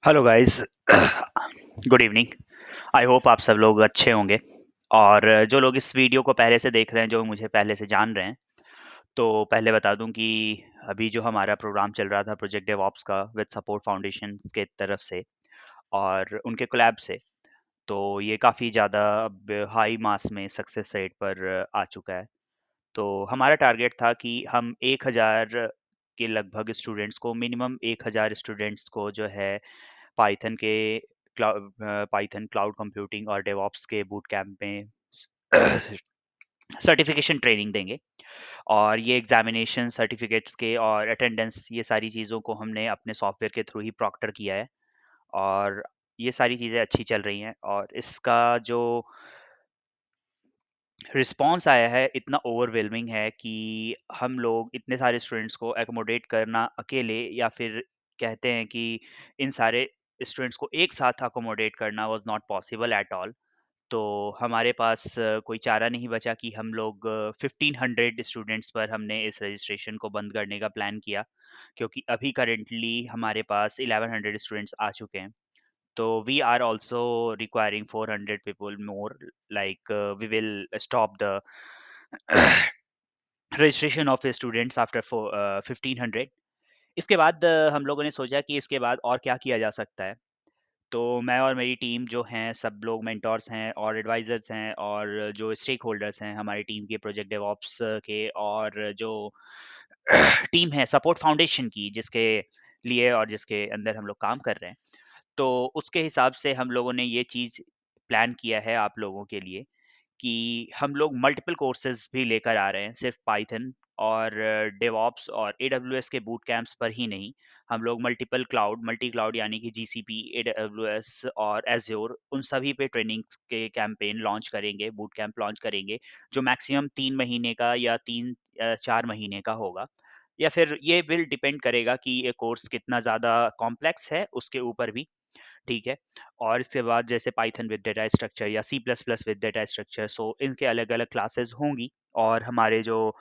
Hello guys. Good evening. I hope आप सब लोग अच्छे होंगे। और जो लोग इस वीडियो को पहले से देख रहे हैं, जो मुझे पहले से जान रहे हैं, तो पहले बता दूं कि अभी जो हमारा प्रोग्राम चल रहा था प्रोजेक्ट डेवऑप्स का विद सपोर्ट फाउंडेशन के तरफ से और उनके कोलैब से, तो ये काफ़ी ज़्यादा अब हाई मास में सक्सेस रेट पर आ चुका है। तो हमारा टारगेट था कि हम 1000 के लगभग स्टूडेंट्स को, मिनिमम 1000 स्टूडेंट्स को जो है पाइथन के पाइथन क्लाउड कंप्यूटिंग और डेवऑप्स के बूट कैंप में सर्टिफिकेशन ट्रेनिंग देंगे। और ये एग्जामिनेशन सर्टिफिकेट्स के और अटेंडेंस, ये सारी चीज़ों को हमने अपने सॉफ्टवेयर के थ्रू ही प्रॉक्टर किया है। और ये सारी चीज़ें अच्छी चल रही हैं और इसका जो रिस्पॉन्स आया है इतना ओवरवेलमिंग है कि हम लोग इतने सारे स्टूडेंट्स को एकोमोडेट करना अकेले, या फिर कहते हैं कि इन सारे स्टूडेंट्स को एक साथ अकोमोडेट करना was not possible at all. तो हमारे पास कोई चारा नहीं बचा कि हम लोग 1500 स्टूडेंट्स पर हमने इस रजिस्ट्रेशन को बंद करने का प्लान किया, क्योंकि अभी करेंटली हमारे पास 1100 स्टूडेंट्स आ चुके हैं। तो we are also requiring 400 people more, like we will stop the registration of the students after 1500। इसके बाद हम लोगों ने सोचा कि इसके बाद और क्या किया जा सकता है। तो मैं और मेरी टीम जो हैं, सब लोग मेंटोर्स हैं और एडवाइजर्स हैं, और जो स्टेक होल्डर्स हैं हमारी टीम के, प्रोजेक्ट डेवऑप्स के, और जो टीम है सपोर्ट फाउंडेशन की, जिसके लिए और जिसके अंदर हम लोग काम कर रहे हैं, तो उसके हिसाब से हम लोगों ने ये चीज़ प्लान किया है आप लोगों के लिए कि हम लोग मल्टीपल कोर्सेज भी लेकर आ रहे हैं, सिर्फ पाइथन और डेवऑप्स और एडब्ल्यूएस के बूट कैंप्स पर ही नहीं। हम लोग मल्टीपल क्लाउड, मल्टी क्लाउड यानी कि जीसीपी, एडब्ल्यूएस और एज्योर, उन सभी पे ट्रेनिंग के कैंपेन लॉन्च करेंगे, बूट कैंप लॉन्च करेंगे, जो मैक्सिमम 3 महीने का या 3 4 महीने का होगा। या फिर ये विल डिपेंड करेगा कि ये कोर्स कितना ज़्यादा कॉम्प्लेक्स है उसके ऊपर भी। ठीक है। और इसके बाद जैसे पाइथन विद डेटा स्ट्रक्चर या C plus plus with data structure, so इनके अलग अलग क्लासेस होंगी। और हमारे जो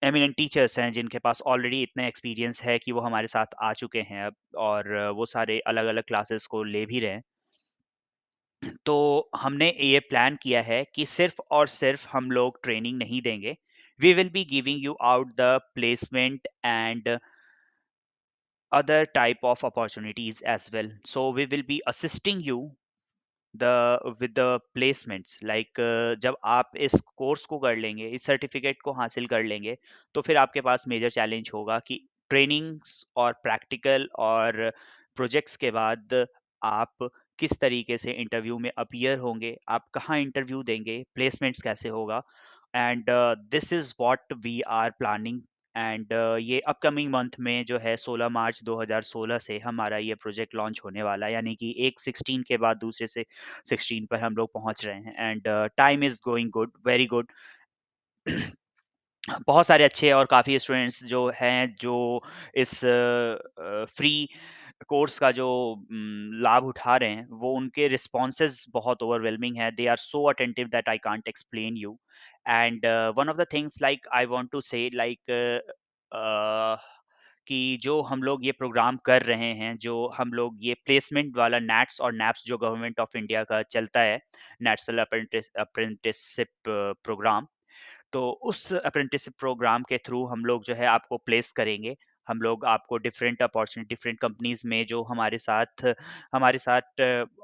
एमिनेंट टीचर्स हैं, जिनके पास ऑलरेडी इतना एक्सपीरियंस है कि वो हमारे साथ आ चुके हैं अब, और वो सारे अलग अलग क्लासेस को ले भी रहे हैं। तो हमने ये प्लान किया है कि सिर्फ और सिर्फ हम लोग ट्रेनिंग नहीं देंगे, we will be giving you out the placement and other type of opportunities as well. So we will be assisting you the with the placements, like जब आप इस कोर्स को कर लेंगे, इस सर्टिफिकेट को हासिल कर लेंगे, तो फिर आपके पास मेजर चैलेंज होगा कि ट्रेनिंग्स और प्रैक्टिकल और प्रोजेक्ट्स के बाद आप किस तरीके से इंटरव्यू में अपीयर होंगे, आप कहाँ इंटरव्यू देंगे, प्लेसमेंट्स कैसे होगा। And this is what we are planning. And ये अपकमिंग मंथ में जो है 16 मार्च 2016 से हमारा ये प्रोजेक्ट लॉन्च होने वाला है, यानी कि एक 16 के बाद दूसरे से 16 पर हम लोग पहुंच रहे हैं। And time is going good, very good. बहुत सारे अच्छे और काफ़ी स्टूडेंट्स जो हैं, जो इस फ्री कोर्स का जो लाभ उठा रहे हैं, वो उनके रिस्पॉन्सेज बहुत ओवरवेलमिंग है। They are so attentive that I can't explain you. And one of the things like I want to say, like कि जो हम लोग ये प्रोग्राम कर रहे हैं, जो हम लोग ये प्लेसमेंट वाला नैट्स और नैप्स जो गवर्नमेंट ऑफ इंडिया का चलता है, नेशनल अप्रेंटिसशिप प्रोग्राम, तो उस अप्रेंटिसशिप प्रोग्राम के थ्रू हम लोग जो है आपको प्लेस करेंगे। हम लोग आपको डिफरेंट अपॉर्चुनिटी, डिफरेंट कंपनीज में, जो हमारे साथ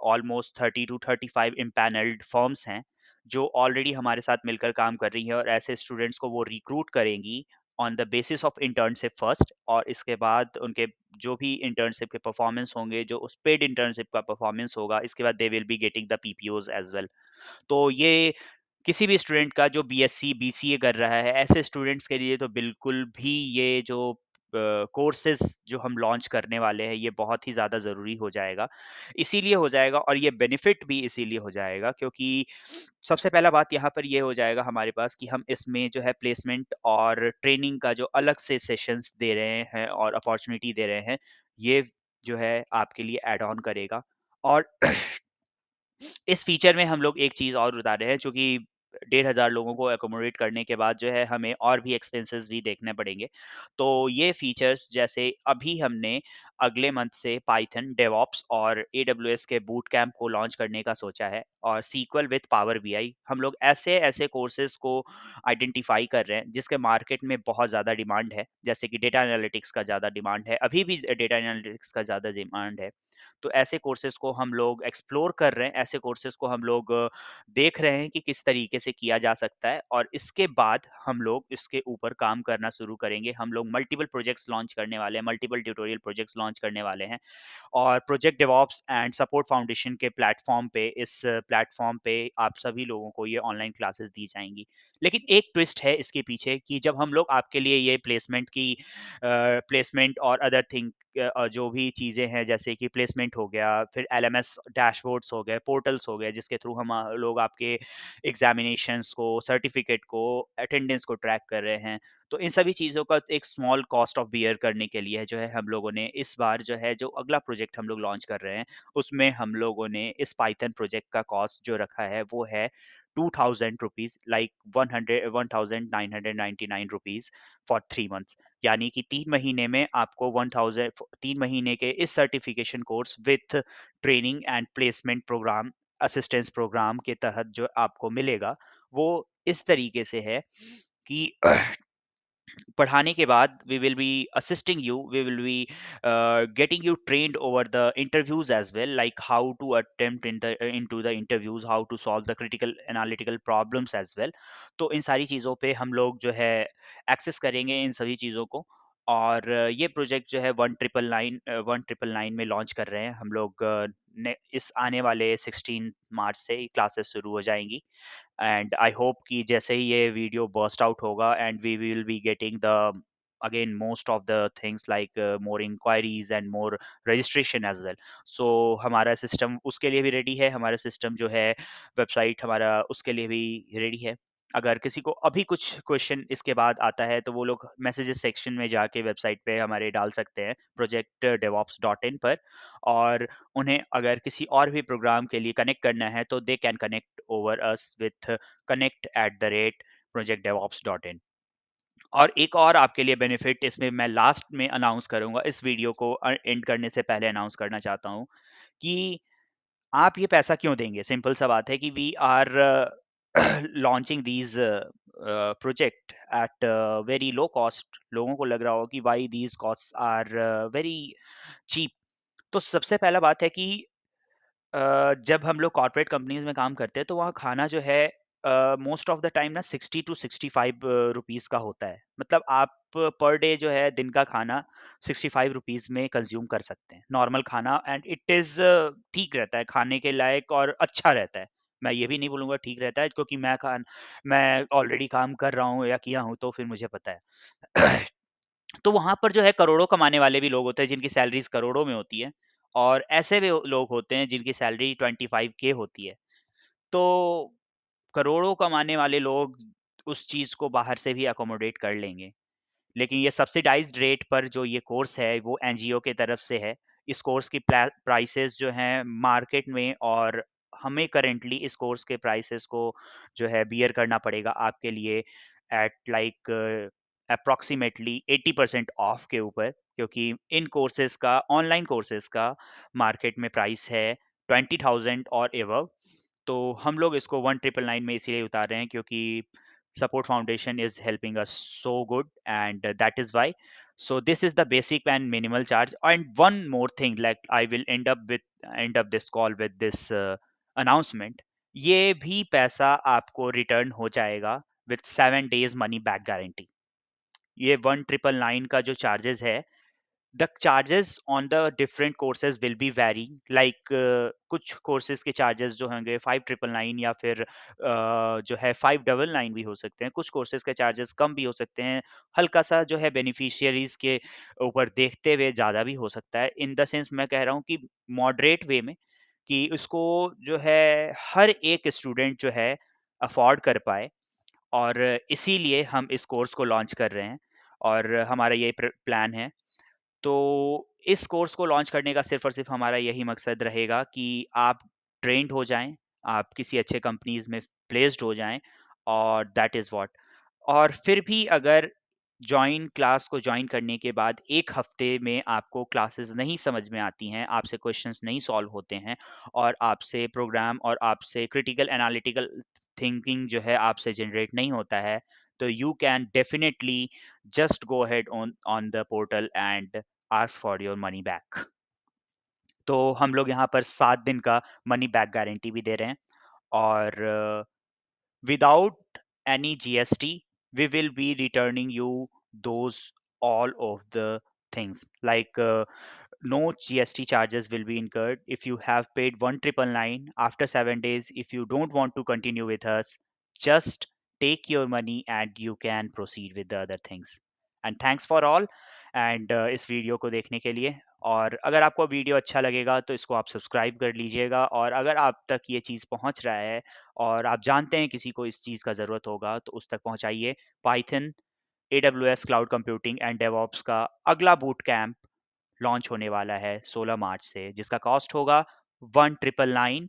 ऑलमोस्ट 30 to 35 इम्पैनल्ड फर्म्स हैं, जो ऑलरेडी हमारे साथ मिलकर काम कर रही हैं, और ऐसे स्टूडेंट्स को वो रिक्रूट करेंगी on the basis of internship first. और इसके बाद उनके जो भी इंटर्नशिप के परफॉर्मेंस होंगे, जो उस पेड इंटर्नशिप का परफॉर्मेंस होगा, इसके बाद they will be getting the PPOs as well. तो ये किसी भी स्टूडेंट का जो बीएससी, बीसीए कर रहा है, ऐसे स्टूडेंट्स के लिए तो बिल्कुल भी ये जो कोर्सेज़ जो हम लॉन्च करने वाले हैं, ये बहुत ही ज़्यादा ज़रूरी हो जाएगा। इसीलिए हो जाएगा, और ये बेनिफिट भी इसीलिए हो जाएगा, क्योंकि सबसे पहला बात यहाँ पर ये हो जाएगा हमारे पास कि हम इसमें जो है प्लेसमेंट और ट्रेनिंग का जो अलग से सेशंस दे रहे हैं और अपॉर्चुनिटी दे रहे हैं, ये जो है आपके लिए ऐड ऑन करेगा। और इस फीचर में हम लोग एक चीज़ और बता रहे हैं, जो कि 1,500 लोगों को एकोमोडेट करने के बाद जो है हमें और भी एक्सपेंसेस भी देखने पड़ेंगे। तो ये फीचर्स जैसे अभी हमने अगले मंथ से पाइथन, डेवऑप्स और एडब्ल्यूएस के बूट कैंप को लॉन्च करने का सोचा है और सीक्वल विद पावर बीआई। हम लोग ऐसे-ऐसे कोर्सेज़ को आइडेंटिफ़ाई कर रहे हैं जिसके मार्केट में बहुत ज़्यादा डिमांड है, जैसे कि डेटा एनालिटिक्स का ज़्यादा डिमांड है, अभी भी डेटा एनालिटिक्स का ज़्यादा डिमांड है। तो ऐसे कोर्सेज़ को हम लोग एक्सप्लोर कर रहे हैं, ऐसे कोर्सेज़ को हम लोग देख रहे हैं कि किस तरीके से किया जा सकता है और इसके बाद हम लोग इसके ऊपर काम करना शुरू करेंगे। हम लोग मल्टीपल प्रोजेक्ट्स लॉन्च करने वाले हैं, मल्टीपल ट्यूटोरियल प्रोजेक्ट्स लॉन्च करने वाले हैं और project DevOps and support foundation के प्लेटफ़ॉर्म पे इस प्लेटफ़ॉर्म पे आप सभी लोगों को ये ऑनलाइन क्लासेस दी जाएँगी। लेकिन एक ट्विस्ट है इसके पीछे कि जब हम लोग आपके लिए ये प्लेसमेंट और अदर थिंग जो भी चीज़ें हैं जैसे कि प्लेसमेंट हो गया, फिर एलएमएस डैशबोर्ड्स हो गए, पोर्टल्स हो गए जिसके थ्रू हम लोग आपके एग्ज़ामिनेशंस को, सर्टिफ़िकेट को, अटेंडेंस को ट्रैक कर रहे हैं। तो इन सभी चीज़ों का एक स्मॉल कॉस्ट ऑफ बियर करने के लिए जो है हम लोगों ने इस बार जो है जो अगला प्रोजेक्ट हम लोग लॉन्च कर रहे हैं, उसमें हम लोगों ने इस पाइथन प्रोजेक्ट का कॉस्ट जो रखा है वो है ₹2000 लाइक 1999 रुपीज़ फॉर 3 मंथ्स। यानी कि 3 महीने में आपको 1000 3 महीने के इस certification course with training and placement program, assistance program के तहत जो आपको मिलेगा, वो इस तरीके से है कि पढ़ाने के बाद we will be assisting you, we will be getting you trained over the interviews as well, like how to attempt into the interviews, how to solve the critical analytical problems as well. तो इन सारी चीज़ों पे हम लोग जो है access करेंगे इन सभी चीज़ों को और ये प्रोजेक्ट जो है 1999 में लॉन्च कर रहे हैं हम लोग। इस आने वाले 16 मार्च से क्लासेस शुरू हो जाएंगी एंड आई होप कि जैसे ही ये वीडियो बर्स्ट आउट होगा and we will be getting the again most of the things like more inquiries and more registration as well, so हमारा सिस्टम उसके लिए भी रेडी है, हमारा सिस्टम जो है वेबसाइट हमारा उसके लिए भी रेडी है। अगर किसी को अभी कुछ क्वेश्चन इसके बाद आता है तो वो लोग मैसेजेस सेक्शन में जाके वेबसाइट पे हमारे डाल सकते हैं प्रोजेक्ट डेवॉप्स डॉट इन पर और उन्हें अगर किसी और भी प्रोग्राम के लिए कनेक्ट करना है तो they can connect over us with connect@projectdevops.in। और एक और आपके लिए बेनिफिट इसमें मैं लास्ट में अनाउंस करूंगा, इस वीडियो को एंड करने से पहले अनाउंस करना चाहता हूँ कि आप ये पैसा क्यों देंगे। सिंपल सा बात है कि we are launching these project at very low cost. लोगों को लग रहा हो कि why these cost are very cheap. तो सबसे पहला बात है कि जब हम लोग कॉर्पोरेट कंपनीज में काम करते हैं तो वहाँ खाना जो है मोस्ट ऑफ द टाइम ना 60 टू 65 रुपीस का होता है। मतलब आप पर डे जो है दिन का खाना 65 रुपीस में कंज्यूम कर सकते हैं, नॉर्मल खाना, एंड इट इज ठीक रहता है खाने के लायक और अच्छा रहता है। मैं ये भी नहीं बोलूंगा ठीक रहता है क्योंकि मैं ऑलरेडी काम कर रहा हूँ या किया हूँ तो फिर मुझे पता है। तो वहाँ पर जो है करोड़ों कमाने वाले भी लोग होते हैं जिनकी सैलरीज़ करोड़ों में होती है और ऐसे भी लोग होते हैं जिनकी सैलरी 25K होती है। तो करोड़ों कमाने वाले लोग उस चीज़ को बाहर से भी अकोमोडेट कर लेंगे। लेकिन ये सब्सिडाइज्ड रेट पर जो ये कोर्स है वो एनजीओ के तरफ से है। इस कोर्स की प्राइसेस जो हैं मार्केट में और हमें करेंटली इस कोर्स के प्राइसेस को जो है बियर करना पड़ेगा आपके लिए एट लाइक अप्रॉक्सीमेटली 80% ऑफ के ऊपर, क्योंकि इन कोर्सेज का ऑनलाइन कोर्सेज का मार्केट में प्राइस है 20,000 और एवव। तो हम लोग इसको 1999 में इसीलिए उतार रहे हैं क्योंकि support foundation is helping us so good, and that is why. So this is the basic and minimal charge. And one more thing, like I will end up this call with this announcement, ये भी पैसा आपको return हो जाएगा with 7 days money back guarantee। ये 1999 का जो charges है, the charges on the different courses will be varying, like कुछ courses के charges जो होंगे 5999 या फिर जो है 599 भी हो सकते हैं। कुछ courses के charges कम भी हो सकते हैं, हल्का सा जो है beneficiaries के ऊपर देखते हुए ज़्यादा भी हो सकता है। इन द सेंस मैं कह रहा हूँ कि moderate way में, कि उसको जो है हर एक स्टूडेंट जो है अफोर्ड कर पाए, और इसीलिए हम इस कोर्स को लॉन्च कर रहे हैं और हमारा ये प्लान है। तो इस कोर्स को लॉन्च करने का सिर्फ़ और सिर्फ़ हमारा यही मकसद रहेगा कि आप ट्रेन्ड हो जाएँ, आप किसी अच्छे कंपनीज़ में प्लेस्ड हो जाएँ और दैट इज़ व्हाट। और फिर भी अगर क्लास को जॉइन करने के बाद 1 हफ्ते में आपको क्लासेस नहीं समझ में आती हैं, आपसे क्वेश्चंस नहीं सॉल्व होते हैं और आपसे प्रोग्राम और आपसे क्रिटिकल एनालिटिकल थिंकिंग जो है आपसे जनरेट नहीं होता है, तो you can definitely just go ahead on on the portal and ask for your money back. तो हम लोग यहाँ पर 7 दिन का मनी बैक गारंटी भी दे रहे हैं और without any GST, we will be returning you those all of the things like no GST charges will be incurred if you have paid 1999 after 7 days. If you don't want to continue with us, just take your money and you can proceed with the other things. And thanks for all and इस video को देखने के लिए। और अगर आपको video अच्छा लगेगा तो इसको आप सब्सक्राइब कर लीजिएगा और अगर आप तक ये चीज़ पहुंच रहा है और आप जानते हैं किसी को इस चीज़ का ज़रूरत होगा तो उस तक पहुंचाइए। Python, AWS cloud computing and DevOps का अगला बूट कैंप लॉन्च होने वाला है 16 मार्च से, जिसका कॉस्ट होगा 1999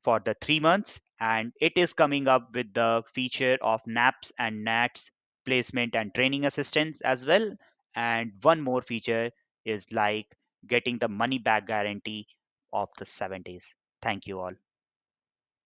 for the 3 months, and it is coming up with the feature of naps and nats placement and training assistance as well. And one more feature is like getting the money back guarantee of the 7 days. Thank you all.